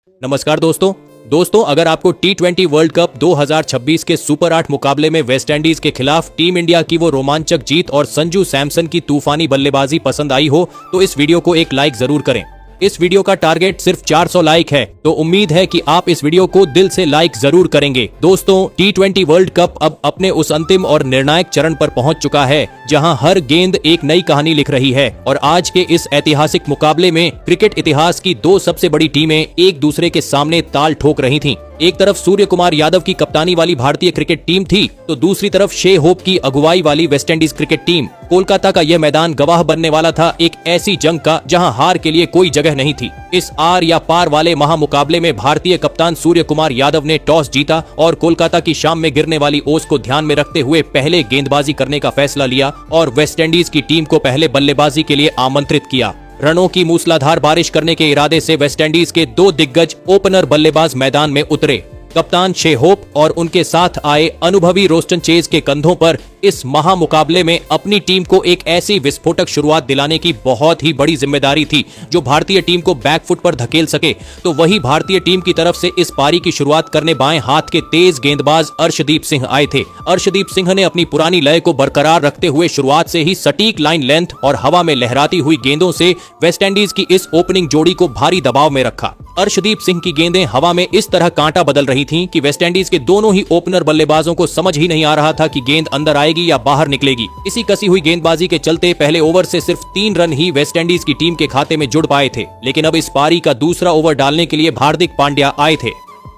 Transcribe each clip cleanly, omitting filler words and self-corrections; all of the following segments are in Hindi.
नमस्कार दोस्तों अगर आपको T20 वर्ल्ड कप 2026 के सुपर 8 मुकाबले में वेस्ट इंडीज के खिलाफ टीम इंडिया की वो रोमांचक जीत और संजू सैमसन की तूफानी बल्लेबाजी पसंद आई हो तो इस वीडियो को एक लाइक जरूर करें। इस वीडियो का टारगेट सिर्फ 400 लाइक है, तो उम्मीद है कि आप इस वीडियो को दिल से लाइक जरूर करेंगे। दोस्तों, T20 वर्ल्ड कप अब अपने उस अंतिम और निर्णायक चरण पर पहुंच चुका है जहां हर गेंद एक नई कहानी लिख रही है और आज के इस ऐतिहासिक मुकाबले में क्रिकेट इतिहास की दो सबसे बड़ी टीमें एक दूसरे के सामने ताल ठोक रही थीं। एक तरफ सूर्य कुमार यादव की कप्तानी वाली भारतीय क्रिकेट टीम थी तो दूसरी तरफ शे होप की अगुवाई वाली वेस्टइंडीज क्रिकेट टीम। कोलकाता का यह मैदान गवाह बनने वाला था एक ऐसी जंग का जहां हार के लिए कोई जगह नहीं थी। इस आर या पार वाले महामुकाबले में भारतीय कप्तान सूर्य कुमार यादव ने टॉस जीता और कोलकाता की शाम में गिरने वाली ओस को ध्यान में रखते हुए पहले गेंदबाजी करने का फैसला लिया और वेस्टइंडीज की टीम को पहले बल्लेबाजी के लिए आमंत्रित किया। रनों की मूसलाधार बारिश करने के इरादे से वेस्टइंडीज के दो दिग्गज ओपनर बल्लेबाज मैदान में उतरे। कप्तान शे होप और उनके साथ आए अनुभवी रोस्टन चेज के कंधों पर इस महामुकाबले में अपनी टीम को एक ऐसी विस्फोटक शुरुआत दिलाने की बहुत ही बड़ी जिम्मेदारी थी जो भारतीय टीम को बैकफुट पर धकेल सके। तो वही भारतीय टीम की तरफ से इस पारी की शुरुआत करने बाएं हाथ के तेज गेंदबाज अर्शदीप सिंह आए थे। अर्शदीप सिंह ने अपनी पुरानी लय को बरकरार रखते हुए शुरुआत से ही सटीक लाइन लेंथ और हवा में लहराती हुई गेंदों से वेस्टइंडीज की इस ओपनिंग जोड़ी को भारी दबाव में रखा। अर्शदीप सिंह की गेंदें हवा में इस तरह कांटा बदल रही थीं कि वेस्टइंडीज के दोनों ही ओपनर बल्लेबाजों को समझ ही नहीं आ रहा था कि गेंद अंदर आएगी या बाहर निकलेगी। इसी कसी हुई गेंदबाजी के चलते पहले ओवर से सिर्फ 3 रन ही वेस्टइंडीज की टीम के खाते में जुड़ पाए थे, लेकिन अब इस पारी का दूसरा ओवर डालने के लिए हार्दिक पांड्या आए थे।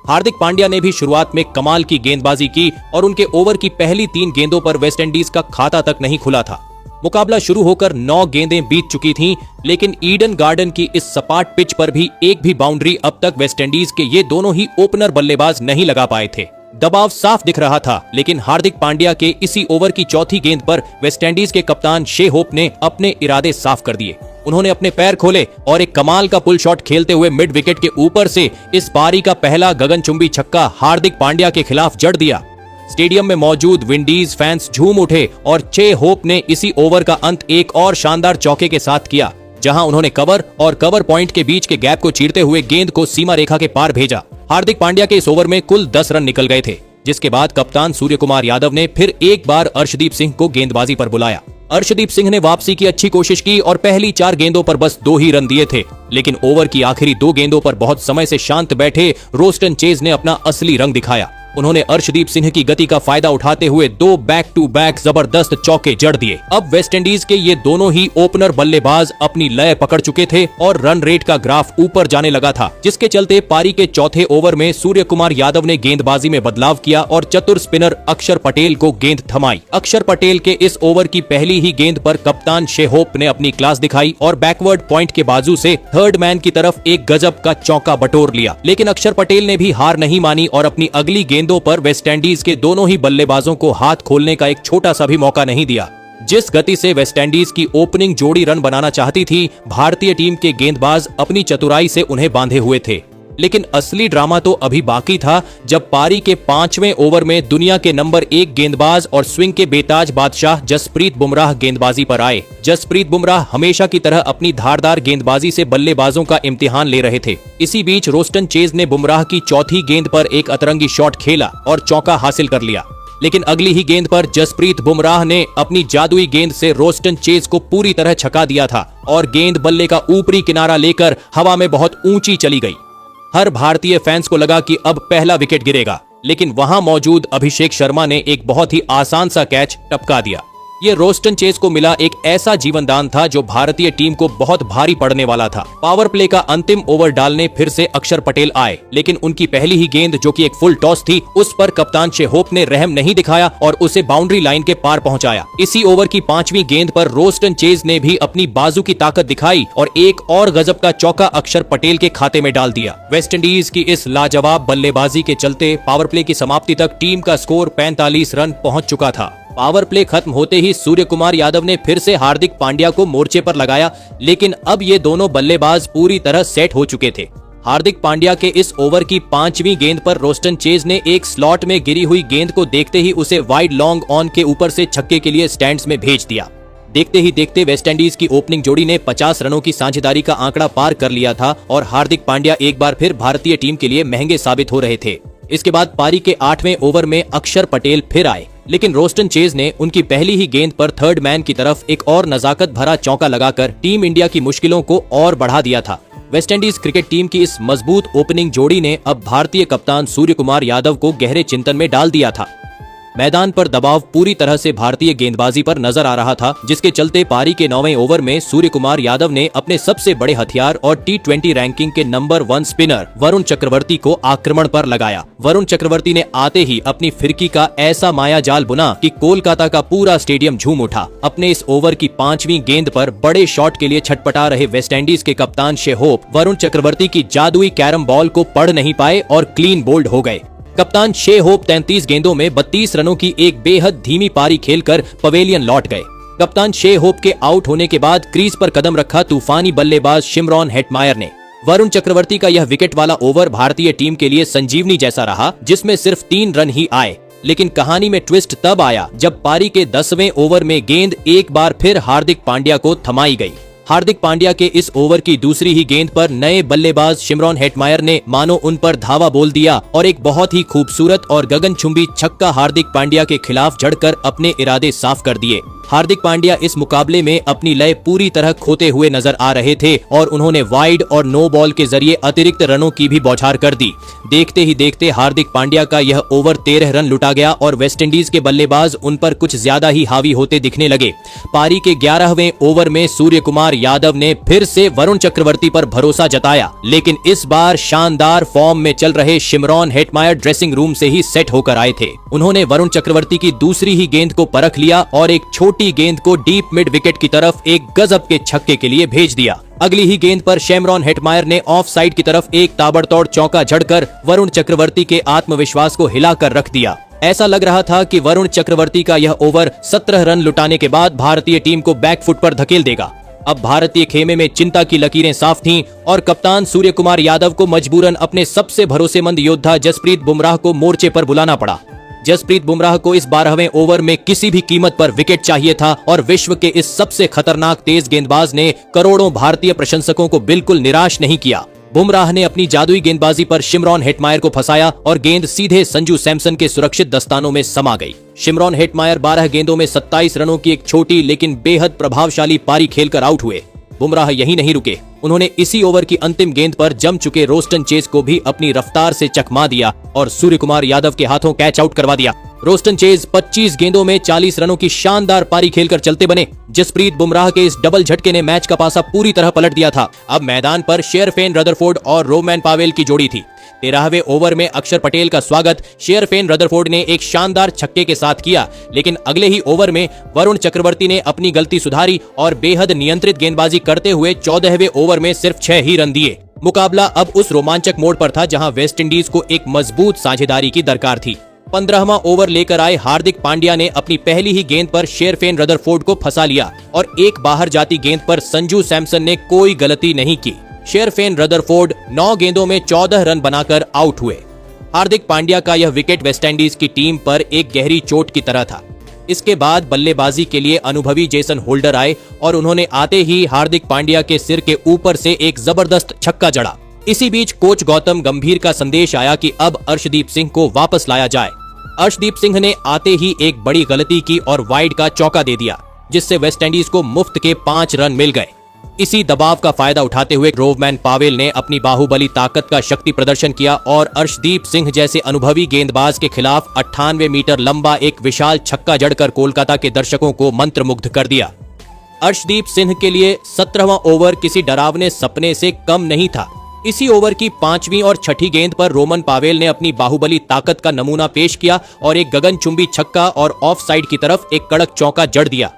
हार्दिक पांड्या ने भी शुरुआत में कमाल की गेंदबाजी की और उनके ओवर की पहली 3 गेंदों पर वेस्टइंडीज का खाता तक नहीं खुला था। मुकाबला शुरू होकर 9 गेंदें बीत चुकी थीं, लेकिन ईडन गार्डन की इस सपाट पिच पर भी एक भी बाउंड्री अब तक वेस्टइंडीज के ये दोनों ही ओपनर बल्लेबाज नहीं लगा पाए थे। दबाव साफ दिख रहा था, लेकिन हार्दिक पांड्या के इसी ओवर की चौथी गेंद पर वेस्टइंडीज के कप्तान शे होप ने अपने इरादे साफ कर दिए। उन्होंने अपने पैर खोले और एक कमाल का पुल शॉट खेलते हुए मिड विकेट के ऊपर से इस पारी का पहला गगनचुंबी छक्का हार्दिक पांड्या के खिलाफ जड़ दिया। स्टेडियम में मौजूद विंडीज फैंस झूम उठे और शे होप ने इसी ओवर का अंत एक और शानदार चौके के साथ किया, जहां उन्होंने कवर और कवर पॉइंट के बीच के गैप को चीरते हुए गेंद को सीमा रेखा के पार भेजा। हार्दिक पांड्या के इस ओवर में कुल 10 रन निकल गए थे, जिसके बाद कप्तान सूर्य कुमार यादव ने फिर एक बार अर्शदीप सिंह को गेंदबाजी पर बुलाया। अर्शदीप सिंह ने वापसी की अच्छी कोशिश की और पहली 4 गेंदों पर बस 2 ही रन दिए थे, लेकिन ओवर की आखिरी 2 गेंदों पर बहुत समय से शांत बैठे रोस्टन चेज ने अपना असली रंग दिखाया। उन्होंने अर्शदीप सिंह की गति का फायदा उठाते हुए 2 बैक टू बैक जबरदस्त चौके जड़ दिए। अब वेस्टइंडीज के ये दोनों ही ओपनर बल्लेबाज अपनी लय पकड़ चुके थे और रन रेट का ग्राफ ऊपर जाने लगा था, जिसके चलते पारी के चौथे ओवर में सूर्य कुमार यादव ने गेंदबाजी में बदलाव किया और चतुर स्पिनर अक्षर पटेल को गेंद थमाई। अक्षर पटेल के इस ओवर की पहली ही गेंद पर कप्तान शे होप ने अपनी क्लास दिखाई और बैकवर्ड पॉइंट के बाजू से थर्ड मैन की तरफ एक गजब का चौका बटोर लिया। लेकिन अक्षर पटेल ने भी हार नहीं मानी और अपनी अगली गेंदों पर वेस्टइंडीज के दोनों ही बल्लेबाजों को हाथ खोलने का एक छोटा सा भी मौका नहीं दिया। जिस गति से वेस्टइंडीज की ओपनिंग जोड़ी रन बनाना चाहती थी, भारतीय टीम के गेंदबाज अपनी चतुराई से उन्हें बांधे हुए थे। लेकिन असली ड्रामा तो अभी बाकी था, जब पारी के 5वें ओवर में दुनिया के नंबर 1 गेंदबाज और स्विंग के बेताज बादशाह जसप्रीत बुमराह गेंदबाजी पर आए। जसप्रीत बुमराह हमेशा की तरह अपनी धारदार गेंदबाजी से बल्लेबाजों का इम्तिहान ले रहे थे। इसी बीच रोस्टन चेज ने बुमराह की चौथी गेंद पर एक अतरंगी शॉट खेला और चौका हासिल कर लिया, लेकिन अगली ही गेंद पर जसप्रीत बुमराह ने अपनी जादुई गेंद से रोस्टन चेज को पूरी तरह छका दिया था और गेंद बल्ले का ऊपरी किनारा लेकर हवा में बहुत ऊंची चली गई। हर भारतीय फैंस को लगा कि अब पहला विकेट गिरेगा, लेकिन वहां मौजूद अभिषेक शर्मा ने एक बहुत ही आसान सा कैच टपका दिया। ये रोस्टन चेज को मिला एक ऐसा जीवनदान था जो भारतीय टीम को बहुत भारी पड़ने वाला था। पावर प्ले का अंतिम ओवर डालने फिर से अक्षर पटेल आए, लेकिन उनकी पहली ही गेंद जो कि एक फुल टॉस थी, उस पर कप्तान शे होप ने रहम नहीं दिखाया और उसे बाउंड्री लाइन के पार पहुंचाया। इसी ओवर की 5वीं गेंद पर रोस्टन चेज ने भी अपनी बाजू की ताकत दिखाई और एक और गजब का चौका अक्षर पटेल के खाते में डाल दिया। वेस्टइंडीज की इस लाजवाब बल्लेबाजी के चलते पावर प्ले की समाप्ति तक टीम का स्कोर 45 रन पहुंच चुका था। पावर प्ले खत्म होते ही सूर्य कुमार यादव ने फिर से हार्दिक पांड्या को मोर्चे पर लगाया, लेकिन अब ये दोनों बल्लेबाज पूरी तरह सेट हो चुके थे। हार्दिक पांड्या के इस ओवर की 5वीं गेंद पर रोस्टन चेज ने एक स्लॉट में गिरी हुई गेंद को देखते ही उसे वाइड लॉन्ग ऑन के ऊपर से छक्के के लिए स्टैंड्स में भेज दिया। देखते ही देखते वेस्टइंडीज की ओपनिंग जोड़ी ने 50 रनों की साझेदारी का आंकड़ा पार कर लिया था और हार्दिक पांड्या एक बार फिर भारतीय टीम के लिए महंगे साबित हो रहे थे। इसके बाद पारी के 8वें ओवर में अक्षर पटेल फिर आए, लेकिन रोस्टन चेज ने उनकी पहली ही गेंद पर थर्ड मैन की तरफ एक और नजाकत भरा चौका लगाकर टीम इंडिया की मुश्किलों को और बढ़ा दिया था। वेस्टइंडीज क्रिकेट टीम की इस मजबूत ओपनिंग जोड़ी ने अब भारतीय कप्तान सूर्य कुमार यादव को गहरे चिंतन में डाल दिया था। मैदान पर दबाव पूरी तरह से भारतीय गेंदबाजी पर नजर आ रहा था, जिसके चलते पारी के 9वें ओवर में सूर्य कुमार यादव ने अपने सबसे बड़े हथियार और T20 रैंकिंग के नंबर 1 स्पिनर वरुण चक्रवर्ती को आक्रमण पर लगाया। वरुण चक्रवर्ती ने आते ही अपनी फिरकी का ऐसा माया जाल बुना कि कोलकाता का पूरा स्टेडियम झूम उठा। अपने इस ओवर की 5वीं गेंद पर बड़े शॉट के लिए छटपटा रहे वेस्टइंडीज के कप्तान शे होप वरुण चक्रवर्ती की जादुई कैरम बॉल को पढ़ नहीं पाए और क्लीन बोल्ड हो गए। कप्तान शे होप 33 गेंदों में 32 रनों की एक बेहद धीमी पारी खेलकर पवेलियन लौट गए। कप्तान शे होप के आउट होने के बाद क्रीज पर कदम रखा तूफानी बल्लेबाज शिमरॉन हेटमायर ने। वरुण चक्रवर्ती का यह विकेट वाला ओवर भारतीय टीम के लिए संजीवनी जैसा रहा, जिसमें सिर्फ 3 रन ही आए। लेकिन कहानी में ट्विस्ट तब आया जब पारी के 10वें ओवर में गेंद एक बार फिर हार्दिक पांड्या को थमाई गई। हार्दिक पांड्या के इस ओवर की दूसरी ही गेंद पर नए बल्लेबाज शिमरॉन हेटमायर ने मानो उन पर धावा बोल दिया और एक बहुत ही खूबसूरत और गगनचुंबी छक्का हार्दिक पांड्या के खिलाफ जड़कर अपने इरादे साफ कर दिए। हार्दिक पांड्या इस मुकाबले में अपनी लय पूरी तरह खोते हुए नजर आ रहे थे और उन्होंने वाइड और नो बॉल के जरिए अतिरिक्त रनों की भी बौछार कर दी। देखते ही देखते हार्दिक पांड्या का यह ओवर 13 रन लुटा गया और वेस्टइंडीज के बल्लेबाज उन पर कुछ ज्यादा ही हावी होते दिखने लगे। पारी के 11वें ओवर में सूर्य कुमार यादव ने फिर से वरुण चक्रवर्ती पर भरोसा जताया, लेकिन इस बार शानदार फॉर्म में चल रहे शिमरॉन हेटमायर ड्रेसिंग रूम से ही सेट होकर आए थे। उन्होंने वरुण चक्रवर्ती की दूसरी ही गेंद को परख लिया और एक छोटी गेंद को डीप मिड विकेट की तरफ एक गजब के छक्के के लिए भेज दिया। अगली ही गेंद पर शिमरॉन हेटमायर ने ऑफ साइड की तरफ एक ताबड़तोड़ चौका जड़कर वरुण चक्रवर्ती के आत्मविश्वास को हिलाकर रख दिया। ऐसा लग रहा था कि वरुण चक्रवर्ती का यह ओवर 17 रन लुटाने के बाद भारतीय टीम को बैकफुट पर धकेल देगा। अब भारतीय खेमे में चिंता की लकीरें साफ थीं और कप्तान सूर्य कुमार यादव को मजबूरन अपने सबसे भरोसेमंद योद्धा जसप्रीत बुमराह को मोर्चे पर बुलाना पड़ा। जसप्रीत बुमराह को इस 12वें ओवर में किसी भी कीमत पर विकेट चाहिए था और विश्व के इस सबसे खतरनाक तेज गेंदबाज ने करोड़ों भारतीय प्रशंसकों को बिल्कुल निराश नहीं किया। बुमराह ने अपनी जादुई गेंदबाजी पर शिमरॉन हेटमायर को फंसाया और गेंद सीधे संजू सैमसन के सुरक्षित दस्तानों में समा गई। शिमरॉन हेटमायर 12 गेंदों में 27 रनों की एक छोटी लेकिन बेहद प्रभावशाली पारी खेलकर आउट हुए। बुमराह यहीं नहीं रुके, उन्होंने इसी ओवर की अंतिम गेंद पर जम चुके रोस्टन चेज को भी अपनी रफ्तार से चकमा दिया और सूर्य कुमार यादव के हाथों कैच आउट करवा दिया। रोस्टन चेज 25 गेंदों में 40 रनों की शानदार पारी खेलकर चलते बने। जसप्रीत बुमराह के इस डबल झटके ने मैच का पासा पूरी तरह पलट दिया था। अब मैदान पर शेरफेन रदरफोर्ड और रोमैन पावेल की जोड़ी थी। 13वें ओवर में अक्षर पटेल का स्वागत शेरफेन रदरफोर्ड ने एक शानदार छक्के के साथ किया, लेकिन अगले ही ओवर में वरुण चक्रवर्ती ने अपनी गलती सुधारी और बेहद नियंत्रित गेंदबाजी करते हुए 14वें ओवर में सिर्फ 6 ही रन दिए। मुकाबला अब उस रोमांचक मोड़ पर था जहां वेस्टइंडीज को एक मजबूत साझेदारी की दरकार थी। 15वां ओवर लेकर आए हार्दिक पांड्या ने अपनी पहली ही गेंद पर शेरफेन रदरफोर्ड को फंसा लिया और एक बाहर जाती गेंद पर संजू सैमसन ने कोई गलती नहीं की। शेरफेन रदरफोर्ड 9 गेंदों में 14 रन बनाकर आउट हुए। हार्दिक पांड्या का यह विकेट वेस्टइंडीज की टीम पर एक गहरी चोट की तरह था। इसके बाद बल्लेबाजी के लिए अनुभवी जेसन होल्डर आए और उन्होंने आते ही हार्दिक पांड्या के सिर के ऊपर से एक जबरदस्त छक्का जड़ा। इसी बीच कोच गौतम गंभीर का संदेश आया कि अब अर्शदीप सिंह को वापस लाया जाए। अर्शदीप सिंह ने आते ही एक बड़ी गलती की और वाइड का चौका दे दिया, जिससे वेस्टइंडीज को मुफ्त के 5 रन मिल गए। इसी दबाव का फायदा उठाते हुए रोमैन पावेल ने अपनी बाहुबली ताकत का शक्ति प्रदर्शन किया और अर्शदीप सिंह जैसे अनुभवी गेंदबाज के खिलाफ 98 मीटर लंबा एक विशाल छक्का जड़कर कोलकाता के दर्शकों को मंत्रमुग्ध कर दिया। अर्शदीप सिंह के लिए 17वां ओवर किसी डरावने सपने से कम नहीं था। इसी ओवर की 5वीं और 6ठी गेंद पर रोमन पावेल ने अपनी बाहुबली ताकत का नमूना पेश किया और एक गगनचुंबी छक्का और ऑफ साइड की तरफ एक कड़क चौका जड़ दिया।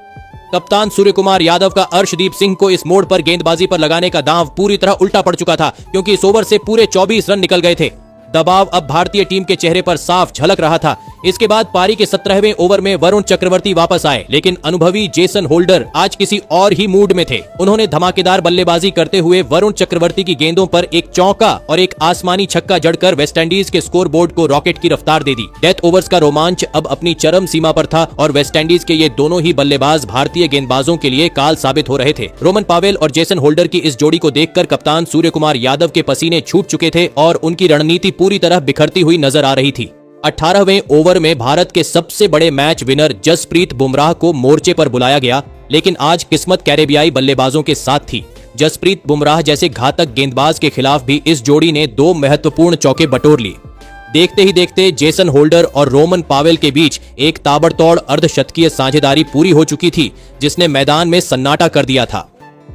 कप्तान सूर्य कुमार यादव का अर्शदीप सिंह को इस मोड़ पर गेंदबाजी पर लगाने का दांव पूरी तरह उल्टा पड़ चुका था, क्योंकि इस ओवर से पूरे 24 रन निकल गए थे। दबाव अब भारतीय टीम के चेहरे पर साफ झलक रहा था। इसके बाद पारी के 17वें ओवर में वरुण चक्रवर्ती वापस आए, लेकिन अनुभवी जेसन होल्डर आज किसी और ही मूड में थे। उन्होंने धमाकेदार बल्लेबाजी करते हुए वरुण चक्रवर्ती की गेंदों पर एक चौका और एक आसमानी छक्का जड़कर वेस्टइंडीज के स्कोर बोर्ड को रॉकेट की रफ्तार दे दी। डेथ ओवर्स का रोमांच अब अपनी चरम सीमा पर था और वेस्टइंडीज के ये दोनों ही बल्लेबाज भारतीय गेंदबाजों के लिए काल साबित हो रहे थे। रोमन पावेल और जेसन होल्डर की इस जोड़ी को देखकर कप्तान सूर्य कुमार यादव के पसीने छूट चुके थे और उनकी रणनीति पूरी तरह बिखरती हुई नजर आ रही थी। 18वें ओवर में भारत के सबसे बड़े मैच विनर जसप्रीत बुमराह को मोर्चे पर बुलाया गया, लेकिन आज किस्मत कैरेबियाई बल्लेबाजों के साथ थी। जसप्रीत बुमराह जैसे घातक गेंदबाज के खिलाफ भी इस जोड़ी ने 2 महत्वपूर्ण चौके बटोर लिए। देखते ही देखते जेसन होल्डर और रोमन पावेल के बीच एक ताबड़तोड़ अर्धशतकीय साझेदारी पूरी हो चुकी थी, जिसने मैदान में सन्नाटा कर दिया था।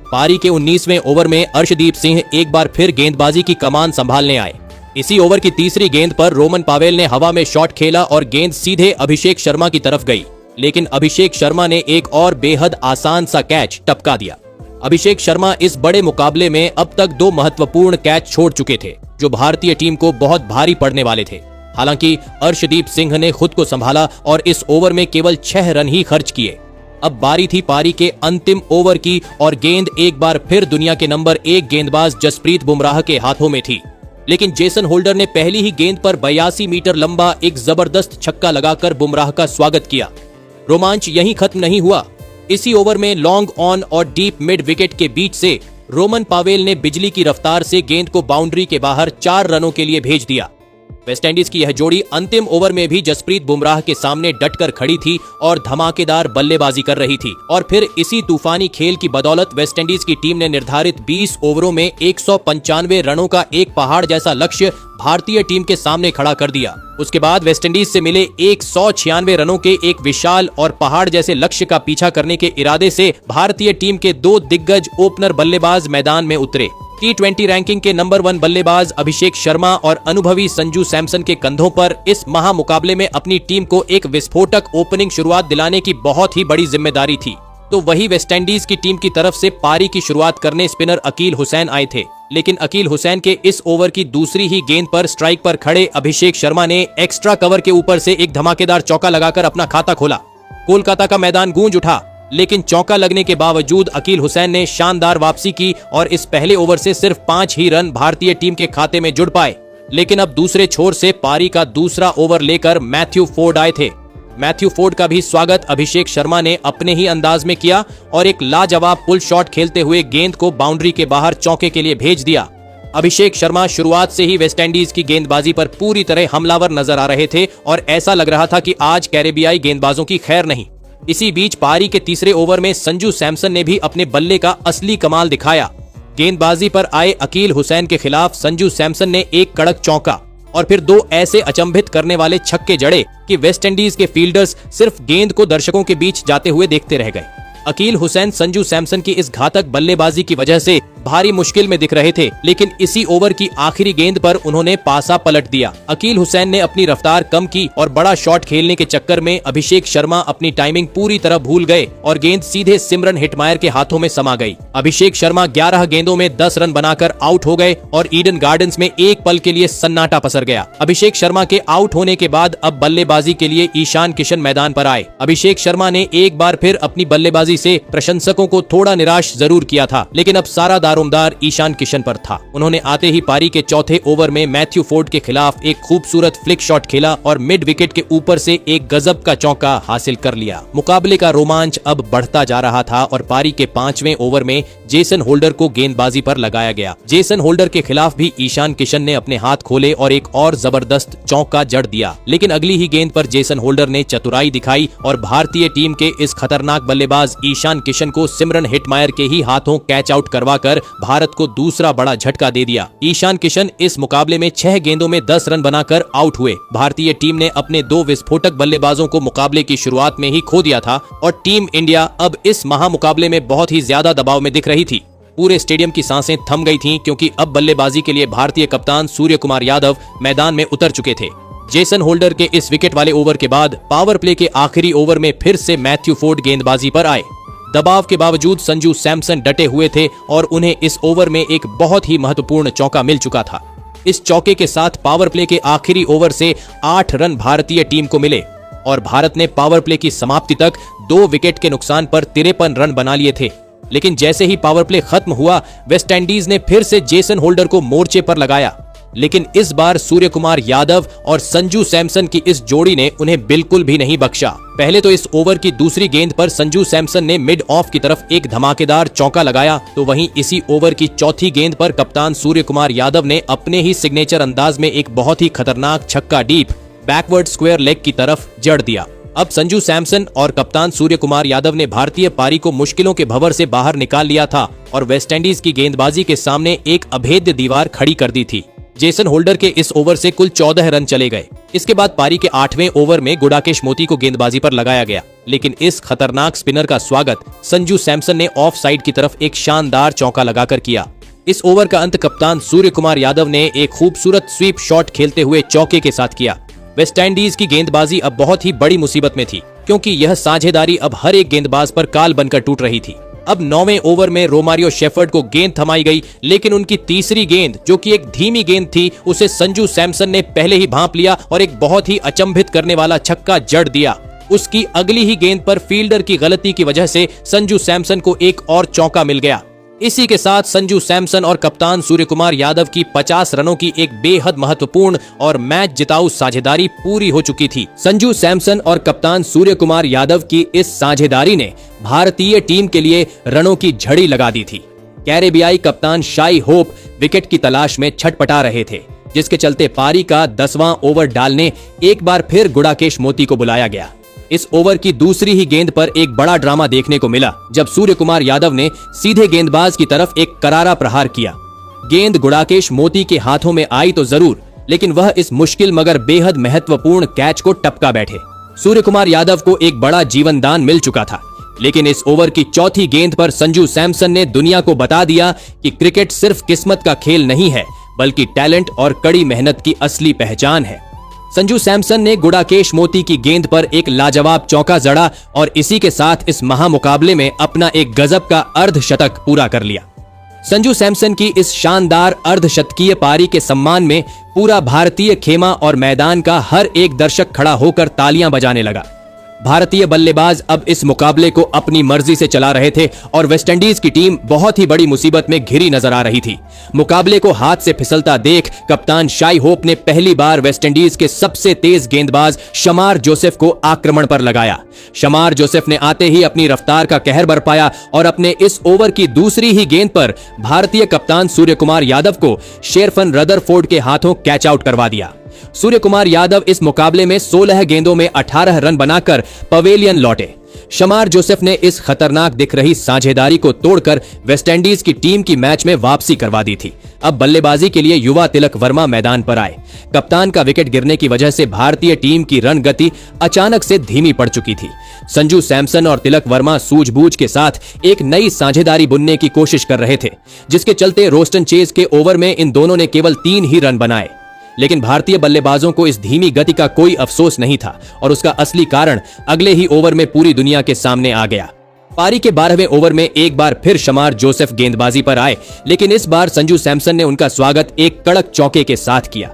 पारी के 19वें ओवर में अर्शदीप सिंह एक बार फिर गेंदबाजी की कमान संभालने आए। इसी ओवर की तीसरी गेंद पर रोमन पावेल ने हवा में शॉट खेला और गेंद सीधे अभिषेक शर्मा की तरफ गई, लेकिन अभिषेक शर्मा ने एक और बेहद आसान सा कैच टपका दिया। अभिषेक शर्मा इस बड़े मुकाबले में अब तक 2 महत्वपूर्ण कैच छोड़ चुके थे, जो भारतीय टीम को बहुत भारी पड़ने वाले थे। हालांकि अर्शदीप सिंह ने खुद को संभाला और इस ओवर में केवल 6 रन ही खर्च किए। अब बारी थी पारी के अंतिम ओवर की और गेंद एक बार फिर दुनिया के नंबर 1 गेंदबाज जसप्रीत बुमराह के हाथों में थी, लेकिन जेसन होल्डर ने पहली ही गेंद पर 82 मीटर लंबा एक जबरदस्त छक्का लगाकर बुमराह का स्वागत किया। रोमांच यहीं खत्म नहीं हुआ। इसी ओवर में लॉन्ग ऑन और डीप मिड विकेट के बीच से रोमन पावेल ने बिजली की रफ्तार से गेंद को बाउंड्री के बाहर 4 रनों के लिए भेज दिया। वेस्टइंडीज की यह जोड़ी अंतिम ओवर में भी जसप्रीत बुमराह के सामने डटकर खड़ी थी और धमाकेदार बल्लेबाजी कर रही थी। और फिर इसी तूफानी खेल की बदौलत वेस्टइंडीज की टीम ने निर्धारित 20 ओवरों में 195 रनों का एक पहाड़ जैसा लक्ष्य भारतीय टीम के सामने खड़ा कर दिया। उसके बाद वेस्टइंडीज से मिले 196 रनों के एक विशाल और पहाड़ जैसे लक्ष्य का पीछा करने के इरादे से भारतीय टीम के 2 दिग्गज ओपनर बल्लेबाज मैदान में उतरे। T20 रैंकिंग के नंबर 1 बल्लेबाज अभिषेक शर्मा और अनुभवी संजू सैमसन के कंधों पर इस महामुकाबले में अपनी टीम को एक विस्फोटक ओपनिंग शुरुआत दिलाने की बहुत ही बड़ी जिम्मेदारी थी। तो वही वेस्टइंडीज की टीम की तरफ से पारी की शुरुआत करने स्पिनर अकील हुसैन आए थे, लेकिन अकील हुसैन के इस ओवर की दूसरी ही गेंद पर स्ट्राइक पर खड़े अभिषेक शर्मा ने एक्स्ट्रा कवर के ऊपर से एक धमाकेदार चौका लगाकर अपना खाता खोला। कोलकाता का मैदान गूंज उठा, लेकिन चौका लगने के बावजूद अकील हुसैन ने शानदार वापसी की और इस पहले ओवर से सिर्फ 5 ही रन भारतीय टीम के खाते में जुड़ पाए। लेकिन अब दूसरे छोर से पारी का दूसरा ओवर लेकर मैथ्यू फोर्ड आए थे। मैथ्यू फोर्ड का भी स्वागत अभिषेक शर्मा ने अपने ही अंदाज में किया और एक लाजवाब पुल शॉट खेलते हुए गेंद को बाउंड्री के बाहर चौके के लिए भेज दिया। अभिषेक शर्मा शुरुआत से ही वेस्टइंडीज की गेंदबाजी पर पूरी तरह हमलावर नजर आ रहे थे और ऐसा लग रहा था कि आज कैरेबियाई गेंदबाजों की खैर नहीं। इसी बीच पारी के तीसरे ओवर में संजू सैमसन ने भी अपने बल्ले का असली कमाल दिखाया। गेंदबाजी पर आए अकील हुसैन के खिलाफ संजू सैमसन ने एक कड़क चौका और फिर 2 ऐसे अचंभित करने वाले छक्के जड़े कि वेस्टइंडीज के फील्डर्स सिर्फ गेंद को दर्शकों के बीच जाते हुए देखते रह गए। अकील हुसैन संजू सैमसन की इस घातक बल्लेबाजी की वजह से भारी मुश्किल में दिख रहे थे, लेकिन इसी ओवर की आखिरी गेंद पर उन्होंने पासा पलट दिया। अकील हुसैन ने अपनी रफ्तार कम की और बड़ा शॉट खेलने के चक्कर में अभिषेक शर्मा अपनी टाइमिंग पूरी तरह भूल गए और गेंद सीधे सिमरन हिटमायर के हाथों में समा गई। अभिषेक शर्मा 11 गेंदों में 10 रन बनाकर आउट हो गए और ईडन गार्डन्स में एक पल के लिए सन्नाटा पसर गया। अभिषेक शर्मा के आउट होने के बाद अब बल्लेबाजी के लिए ईशान किशन मैदान पर आए। अभिषेक शर्मा ने एक बार फिर अपनी बल्लेबाजी से प्रशंसकों को थोड़ा निराश जरूर किया था, लेकिन अब सारा दारोमदार ईशान किशन पर था। उन्होंने आते ही पारी के चौथे ओवर में मैथ्यू फोर्ड के खिलाफ एक खूबसूरत फ्लिक शॉट खेला और मिड विकेट के ऊपर से एक गजब का चौका हासिल कर लिया। मुकाबले का रोमांच अब बढ़ता जा रहा था और पारी के 5वें ओवर में जेसन होल्डर को गेंदबाजी पर लगाया गया। जेसन होल्डर के खिलाफ भी ईशान किशन ने अपने हाथ खोले और एक और जबरदस्त चौका जड़ दिया, लेकिन अगली ही गेंद पर जेसन होल्डर ने चतुराई दिखाई और भारतीय टीम के इस खतरनाक बल्लेबाज ईशान किशन को सिमरन हिटमायर के ही हाथों कैच आउट करवाकर भारत को दूसरा बड़ा झटका दे दिया। ईशान किशन इस मुकाबले में 6 गेंदों में 10 रन बनाकर आउट हुए। भारतीय टीम ने अपने 2 विस्फोटक बल्लेबाजों को मुकाबले की शुरुआत में ही खो दिया था और टीम इंडिया अब इस महामुकाबले में बहुत ही ज्यादा दबाव में दिख रही थी। पूरे स्टेडियम की सांसें थम गई थीं, क्योंकि अब बल्लेबाजी के लिए भारतीय कप्तान सूर्य कुमार यादव मैदान में उतर चुके थे। जेसन होल्डर के इस विकेट वाले ओवर के बाद पावर प्ले के आखिरी ओवर में फिर से मैथ्यू फोर्ड गेंदबाजी पर आए। दबाव के बावजूद संजू सैमसन डटे हुए थे और उन्हें इस ओवर में एक बहुत ही महत्वपूर्ण चौका मिल चुका था। इस चौके के साथ पावर प्ले के आखिरी ओवर से 8 रन भारतीय टीम को मिले और भारत ने पावर प्ले की समाप्ति तक 2 विकेट के नुकसान पर 53 रन बना लिए थे। लेकिन जैसे ही पावर प्ले खत्म हुआ, वेस्टइंडीज ने फिर से जेसन होल्डर को मोर्चे पर लगाया। लेकिन इस बार सूर्य कुमार यादव और संजू सैमसन की इस जोड़ी ने उन्हें बिल्कुल भी नहीं बख्शा। पहले तो इस ओवर की दूसरी गेंद पर संजू सैमसन ने मिड ऑफ की तरफ एक धमाकेदार चौका लगाया, तो वहीं इसी ओवर की चौथी गेंद पर कप्तान सूर्य कुमार यादव ने अपने ही सिग्नेचर अंदाज में एक बहुत ही खतरनाक छक्का डीप बैकवर्ड स्क्वायर लेग की तरफ जड़ दिया। अब संजू सैमसन और कप्तान सूर्य कुमार यादव ने भारतीय पारी को मुश्किलों के भंवर से बाहर निकाल लिया था और वेस्टइंडीज की गेंदबाजी के सामने एक अभेद्य दीवार खड़ी कर दी थी। जेसन होल्डर के इस ओवर से कुल 14 रन चले गए। इसके बाद पारी के 8वें ओवर में गुडाकेश मोती को गेंदबाजी पर लगाया गया, लेकिन इस खतरनाक स्पिनर का स्वागत संजू सैमसन ने ऑफ साइड की तरफ एक शानदार चौका लगाकर किया। इस ओवर का अंत कप्तान सूर्य कुमार यादव ने एक खूबसूरत स्वीप शॉट खेलते हुए चौके के साथ किया। वेस्टइंडीज की गेंदबाजी अब बहुत ही बड़ी मुसीबत में थी, क्योंकि यह साझेदारी अब हर एक गेंदबाज पर काल बनकर टूट रही थी। अब 9वें ओवर में रोमारियो शेफर्ड को गेंद थमाई गई, लेकिन उनकी तीसरी गेंद, जो कि एक धीमी गेंद थी, उसे संजू सैमसन ने पहले ही भांप लिया और एक बहुत ही अचंभित करने वाला छक्का जड़ दिया। उसकी अगली ही गेंद पर फील्डर की गलती की वजह से संजू सैमसन को एक और चौका मिल गया। इसी के साथ संजू सैमसन और कप्तान सूर्य कुमार यादव की 50 रनों की एक बेहद महत्वपूर्ण और मैच जिताऊ साझेदारी पूरी हो चुकी थी। संजू सैमसन और कप्तान सूर्य कुमार यादव की इस साझेदारी ने भारतीय टीम के लिए रनों की झड़ी लगा दी थी। कैरेबियाई कप्तान शाई होप विकेट की तलाश में छटपटा रहे थे, जिसके चलते पारी का 10वां ओवर डालने एक बार फिर गुडाकेश मोती को बुलाया गया। इस ओवर की दूसरी ही गेंद पर एक बड़ा ड्रामा देखने को मिला, जब सूर्य कुमार यादव ने सीधे गेंदबाज की तरफ एक करारा प्रहार किया। गेंद गुडाकेश मोती के हाथों में आई तो जरूर, लेकिन वह इस मुश्किल मगर बेहद महत्वपूर्ण कैच को टपका बैठे। सूर्य कुमार यादव को एक बड़ा जीवन दान मिल चुका था, लेकिन इस ओवर की चौथी गेंद पर संजू सैमसन ने दुनिया को बता दिया कि क्रिकेट सिर्फ किस्मत का खेल नहीं है, बल्कि टैलेंट और कड़ी मेहनत की असली पहचान है। संजू सैमसन ने गुडाकेश मोती की गेंद पर एक लाजवाब चौका जड़ा और इसी के साथ इस महामुकाबले में अपना एक गजब का अर्धशतक पूरा कर लिया। संजू सैमसन की इस शानदार अर्धशतकीय पारी के सम्मान में पूरा भारतीय खेमा और मैदान का हर एक दर्शक खड़ा होकर तालियां बजाने लगा। भारतीय बल्लेबाज अब इस मुकाबले को अपनी मर्जी से चला रहे थे और वेस्टइंडीज की टीम बहुत ही बड़ी मुसीबत में घिरी नजर आ रही थी। मुकाबले को हाथ से फिसलता देख कप्तान शाई होप ने पहली बार वेस्टइंडीज के सबसे तेज गेंदबाज शमार जोसेफ को आक्रमण पर लगाया। शमार जोसेफ ने आते ही अपनी रफ्तार का कहर बरपाया और अपने इस ओवर की दूसरी ही गेंद पर भारतीय कप्तान सूर्य कुमार यादव को शेरफन रदरफोर्ड के हाथों कैच आउट करवा दिया। सूर्य कुमार यादव इस मुकाबले में 16 गेंदों में 18 रन बनाकर पवेलियन लौटे। शमार जोसेफ ने इस खतरनाक दिख रही साझेदारी को तोड़कर वेस्टइंडीज की टीम की मैच में वापसी करवा दी थी। अब बल्लेबाजी के लिए युवा तिलक वर्मा मैदान पर आए। कप्तान का विकेट गिरने की वजह से भारतीय टीम की रन गति अचानक से धीमी पड़ चुकी थी। संजू सैमसन और तिलक वर्मा सूझबूझ के साथ एक नई साझेदारी बुनने की कोशिश कर रहे थे, जिसके चलते रोस्टन चेज के ओवर में इन दोनों ने केवल 3 ही रन बनाए। लेकिन भारतीय बल्लेबाजों को इस धीमी गति का कोई अफसोस नहीं था और उसका असली कारण अगले ही ओवर में पूरी दुनिया के सामने आ गया। पारी के 12वें ओवर में एक बार फिर शमार जोसेफ गेंदबाजी पर आए, लेकिन इस बार संजू सैमसन ने उनका स्वागत एक कड़क चौके के साथ किया।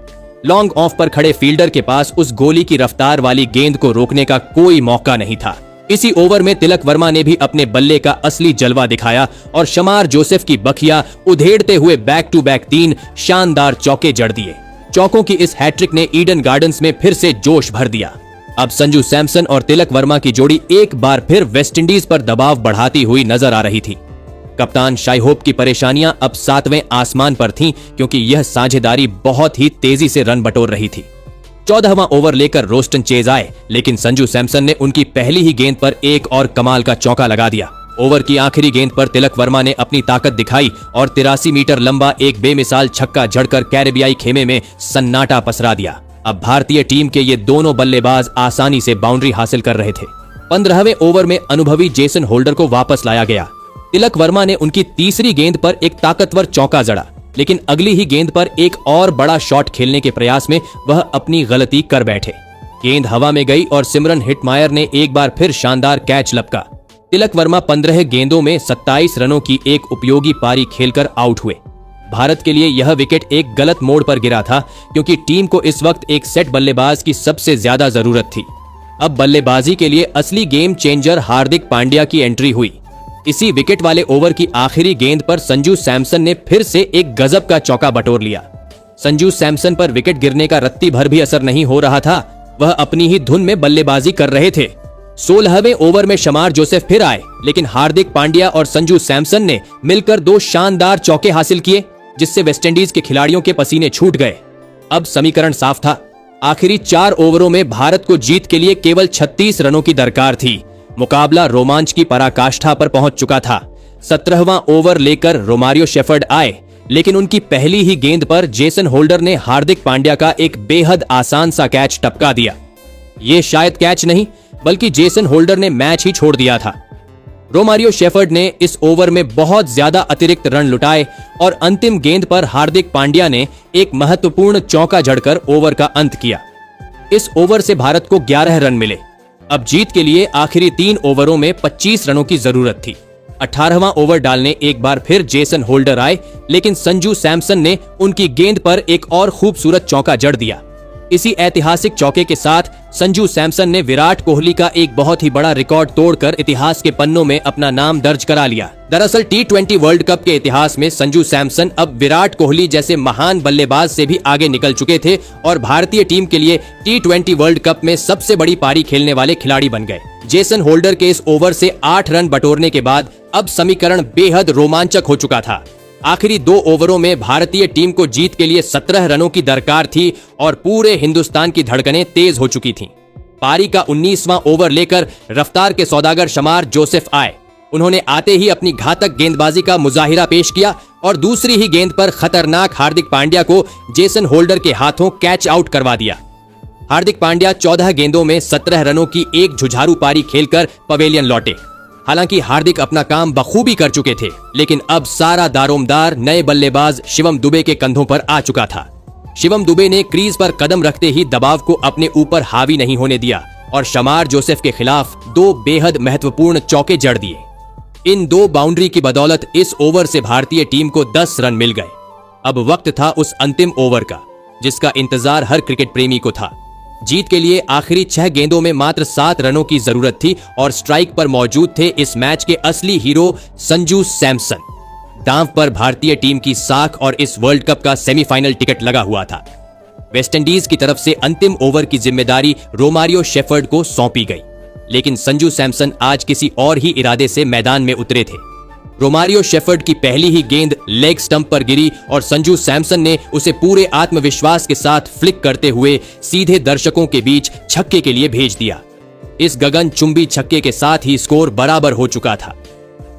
लॉन्ग ऑफ पर खड़े फील्डर के पास उस गोली की रफ्तार वाली गेंद को रोकने का कोई मौका नहीं था। इसी ओवर में तिलक वर्मा ने भी अपने बल्ले का असली जलवा दिखाया और शमार जोसेफ की बखिया उधेड़ते हुए बैक टू बैक 3 शानदार चौके जड़ दिए। चौकों की इस हैट्रिक ने ईडन गार्डन्स में फिर से जोश भर दिया। अब संजू सैमसन और तिलक वर्मा की जोड़ी एक बार फिर वेस्टइंडीज पर दबाव बढ़ाती हुई नजर आ रही थी। कप्तान शाई होप की परेशानियां अब 7वें आसमान पर थीं, क्योंकि यह साझेदारी बहुत ही तेजी से रन बटोर रही थी। 14वां ओवर लेकर रोस्टन चेज आए, लेकिन संजू सैमसन ने उनकी पहली ही गेंद पर एक और कमाल का चौका लगा दिया। ओवर की आखिरी गेंद पर तिलक वर्मा ने अपनी ताकत दिखाई और 83 मीटर लंबा एक बेमिसाल छक्का जड़कर कैरेबियाई खेमे में सन्नाटा पसरा दिया। अब भारतीय टीम के ये दोनों बल्लेबाज आसानी से बाउंड्री हासिल कर रहे थे। 15वें ओवर में अनुभवी जेसन होल्डर को वापस लाया गया। तिलक वर्मा ने उनकी तीसरी गेंद पर एक ताकतवर चौका जड़ा, लेकिन अगली ही गेंद पर एक और बड़ा शॉट खेलने के प्रयास में वह अपनी गलती कर बैठे। गेंद हवा में गई और सिमरन हिटमायर ने एक बार फिर शानदार कैच लपका। तिलक वर्मा 15 गेंदों में 27 रनों की एक उपयोगी पारी खेलकर आउट हुए। भारत के लिए यह विकेट एक गलत मोड़ पर गिरा था, क्योंकि टीम को इस वक्त एक सेट बल्लेबाज की सबसे ज्यादा जरूरत थी। अब बल्लेबाजी के लिए असली गेम चेंजर हार्दिक पांड्या की एंट्री हुई। इसी विकेट वाले ओवर की आखिरी गेंद पर संजू सैमसन ने फिर से एक गजब का चौका बटोर लिया। संजू सैमसन पर विकेट गिरने का रत्ती भर भी असर नहीं हो रहा था। वह अपनी ही धुन में बल्लेबाजी कर रहे थे। 16वें ओवर में शमार जोसेफ फिर आए, लेकिन हार्दिक पांड्या और संजू सैमसन ने मिलकर 2 शानदार चौके हासिल किए, जिससे वेस्टइंडीज के खिलाड़ियों के पसीने छूट गए। अब समीकरण साफ था। आखिरी 4 ओवरों में भारत को जीत के लिए केवल 36 रनों की दरकार थी। मुकाबला रोमांच की पराकाष्ठा पर पहुंच चुका था। 17वां ओवर लेकर रोमारियो शेफर्ड आए, लेकिन उनकी पहली ही गेंद पर जेसन होल्डर ने हार्दिक पांड्या का एक बेहद आसान सा कैच टपका दिया। ये शायद कैच नहीं, बल्कि जेसन होल्डर ने मैच ही छोड़ दिया था। रोमारियो शेफर्ड ने इस ओवर में बहुत ज्यादा अतिरिक्त रन लुटाए और अंतिम गेंद पर हार्दिक पांड्या ने एक महत्वपूर्ण चौका जड़कर ओवर का अंत किया। इस ओवर से भारत को 11 रन मिले। अब जीत के लिए आखिरी 3 ओवरों में 25 रनों की जरूरत थी। 18वां ओवर डालने एक बार फिर जेसन होल्डर आए, लेकिन संजू सैमसन ने उनकी गेंद पर एक और खूबसूरत चौका जड़ दिया। इसी ऐतिहासिक चौके के साथ संजू सैमसन ने विराट कोहली का एक बहुत ही बड़ा रिकॉर्ड तोड़कर इतिहास के पन्नों में अपना नाम दर्ज करा लिया। दरअसल T20 वर्ल्ड कप के इतिहास में संजू सैमसन अब विराट कोहली जैसे महान बल्लेबाज से भी आगे निकल चुके थे और भारतीय टीम के लिए T20 वर्ल्ड कप में सबसे बड़ी पारी खेलने वाले खिलाड़ी बन गए। जेसन होल्डर के इस ओवर से 8 रन बटोरने के बाद अब समीकरण बेहद रोमांचक हो चुका था। आखिरी 2 ओवरों में भारतीय टीम को जीत के लिए 17 रनों की दरकार थी और पूरे हिंदुस्तान की धड़कनें तेज हो चुकी थीं। पारी का 19वां ओवर लेकर रफ्तार के सौदागर शमार जोसेफ आए। उन्होंने आते ही अपनी घातक गेंदबाजी का मुजाहिरा पेश किया और दूसरी ही गेंद पर खतरनाक हार्दिक पांड्या को जेसन होल्डर के हाथों कैच आउट करवा दिया। हार्दिक पांड्या 14 गेंदों में 17 रनों की एक जुझारू पारी खेलकर पवेलियन लौटे। हालांकि हार्दिक अपना काम बखूबी कर चुके थे, लेकिन अब सारा दारोमदार नए बल्लेबाज शिवम दुबे के कंधों पर आ चुका था। शिवम दुबे ने क्रीज पर कदम रखते ही दबाव को अपने ऊपर हावी नहीं होने दिया और शमार जोसेफ के खिलाफ 2 बेहद महत्वपूर्ण चौके जड़ दिए। इन 2 बाउंड्री की बदौलत इस ओवर से भारतीय टीम को 10 रन मिल गए। अब वक्त था उस अंतिम ओवर का, जिसका इंतजार हर क्रिकेट प्रेमी को था। जीत के लिए आखिरी 6 गेंदों में मात्र 7 रनों की जरूरत थी और स्ट्राइक पर मौजूद थे इस मैच के असली हीरो संजू सैमसन। दांव पर भारतीय टीम की साख और इस वर्ल्ड कप का सेमीफाइनल टिकट लगा हुआ था। वेस्टइंडीज की तरफ से अंतिम ओवर की जिम्मेदारी रोमारियो शेफर्ड को सौंपी गई, लेकिन संजू सैमसन आज किसी और ही इरादे से मैदान में उतरे थे। रोमारियो शेफर्ड की पहली ही गेंद लेग स्टंप पर गिरी और संजू सैमसन ने उसे पूरे आत्मविश्वास के साथ फ्लिक करते हुए सीधे दर्शकों के बीच छक्के के लिए भेज दिया। इस गगनचुंबी छक्के के साथ ही स्कोर बराबर हो चुका था।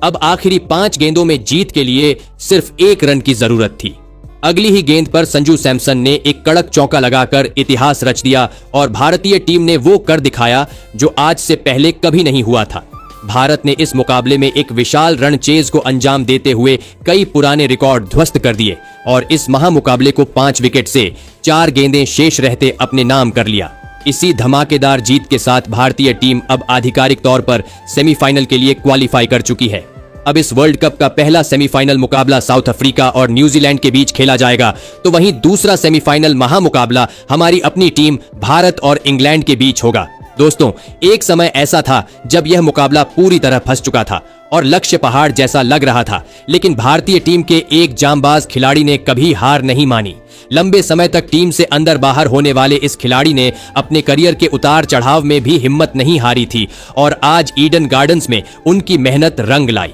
अब आखिरी 5 गेंदों में जीत के लिए सिर्फ 1 रन की जरूरत थी। अगली ही गेंद पर संजू सैमसन ने एक कड़क चौका लगाकर इतिहास रच दिया और भारतीय टीम ने वो कर दिखाया जो आज से पहले कभी नहीं हुआ था। भारत ने इस मुकाबले में एक विशाल रणचेज को अंजाम देते हुए कई पुराने रिकॉर्ड ध्वस्त कर दिए और इस महामुकाबले को 5 विकेट से 4 गेंदें शेष रहते अपने नाम कर लिया। इसी धमाकेदार जीत के साथ भारतीय टीम अब आधिकारिक तौर पर सेमीफाइनल के लिए क्वालिफाई कर चुकी है। अब इस वर्ल्ड कप का पहला सेमीफाइनल मुकाबला साउथ अफ्रीका और न्यूजीलैंड के बीच खेला जाएगा, तो वहीं दूसरा सेमीफाइनल महामुकाबला हमारी अपनी टीम भारत और इंग्लैंड के बीच होगा। दोस्तों, एक समय ऐसा था जब यह मुकाबला पूरी तरह फंस चुका था और लक्ष्य पहाड़ जैसा लग रहा था, लेकिन भारतीय टीम के एक जांबाज खिलाड़ी ने कभी हार नहीं मानी। लंबे समय तक टीम से अंदर बाहर होने वाले इस खिलाड़ी ने अपने करियर के उतार चढ़ाव में भी हिम्मत नहीं हारी थी और आज ईडन गार्डन्स में उनकी मेहनत रंग लाई।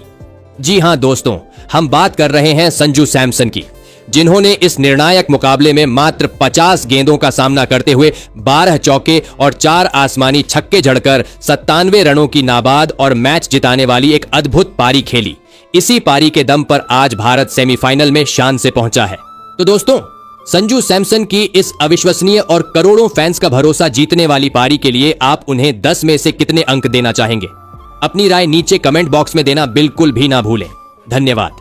जी हां दोस्तों, हम बात कर रहे हैं संजू सैमसन की, जिन्होंने इस निर्णायक मुकाबले में मात्र 50 गेंदों का सामना करते हुए 12 चौके और 4 आसमानी छक्के जड़कर 97 रनों की नाबाद और मैच जिताने वाली एक अद्भुत पारी खेली। इसी पारी के दम पर आज भारत सेमीफाइनल में शान से पहुंचा है। तो दोस्तों, संजू सैमसन की इस अविश्वसनीय और करोड़ों फैंस का भरोसा जीतने वाली पारी के लिए आप उन्हें 10 में से कितने अंक देना चाहेंगे? अपनी राय नीचे कमेंट बॉक्स में देना बिल्कुल भी ना भूलें। धन्यवाद।